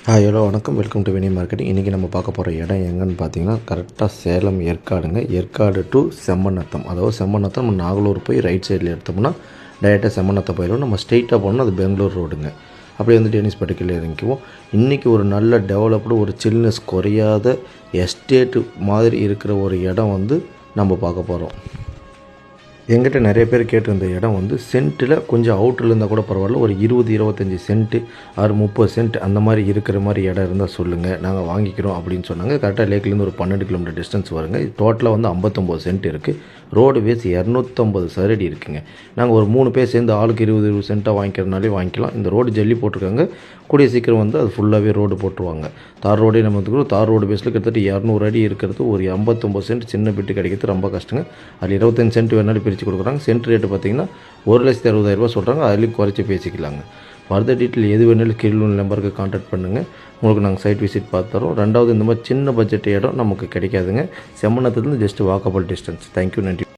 Hello வணக்கம். Welcome to Vini marketing. இன்றைக்கி நம்ம பார்க்க போகிற இடம் எங்கன்னு பார்த்தீங்கன்னா கரெக்டாக சேலம் ஏற்காடுங்க. ஏற்காடு டு செம்மநத்தம், அதாவது செம்மநத்தம் நம்ம நாகலூர் போய் ரைட் சைடில் எடுத்தோம்னா டைரெக்டாக செம்மநத்தம் போயிடும். நம்ம ஸ்ட்ரெயிட்டாக போனோம்னா அது பெங்களூர் ரோடுங்க. அப்படியே வந்து டென்னிஸ் பட்டிக்கல் இறங்கிக்குவோம். இன்றைக்கி ஒரு நல்ல டெவலப்டு ஒரு சில்னஸ் குறையாத எஸ்டேட்டு மாதிரி இருக்கிற ஒரு இடம் வந்து நம்ம பார்க்க போகிறோம். எங்கிட்ட நிறைய பேர் கேட்டிருந்த இடம் வந்து சென்ட்டில் கொஞ்சம் அவுட்டில் இருந்தால் கூட பரவாயில்ல, ஒரு 20-25 சென்ட்டு ஆறு 30 சென்ட் அந்த மாதிரி இருக்கிற மாதிரி இடம் இருந்தால் சொல்லுங்கள், நாங்கள் வாங்கிக்கிறோம் அப்படின்னு சொன்னாங்க. கரெக்டாக லேக்லேருந்து ஒரு 12 கிலோமீட்டர் டிஸ்டன்ஸ் வருங்க. டோட்டலாக வந்து 59 சென்ட் இருக்குது. ரோடு பேஸ் 250 சதுரடி இருக்குங்க. நாங்கள் ஒரு 3 பேர் சேர்ந்து ஆளுக்கு 20 சென்ட்டாக வாங்கிக்கிறதுனாலே வாங்கிக்கலாம். இந்த ரோடு ஜல்லி போட்டிருக்காங்க. கூடிய சீக்கிரம் வந்து அது ஃபுல்லாகவே ரோடு போட்டுருவாங்க. தார் ரோடே நம்ம வந்துக்கிறோம். தார் ரோடு பேஸில் கிட்டத்தட்ட 200 அடி இருக்கிறது. ஒரு 59 சென்ட் சின்ன பிட்டு கிடைக்கிறது ரொம்ப கஷ்டங்க. அதில் 25 சென்ட் வேணாலும் பிரித்து கொடுக்குறாங்க. சென்ட் ரேட்டு பார்த்திங்கன்னா 1,60,000 சொல்கிறாங்க. அதுலேயும் குறைச்சி பேசிக்கலாங்க. ஃபர்தர் டீட்டெயில் எது வேணாலும் கீழே நம்பருக்கு கான்டாக்ட் பண்ணுங்கள். உங்களுக்கு நாங்கள் சைட் விசிட் பார்த்து தரோம். ரெண்டாவது, இந்த மாதிரி சின்ன பட்ஜெட் இடம் நமக்கு கிடைக்காதுங்க. செம்மநத்தத்துலேருந்து ஜஸ்ட் வாக்கபிள் டிஸ்டன்ஸ். தேங்க்யூ, நன்றி.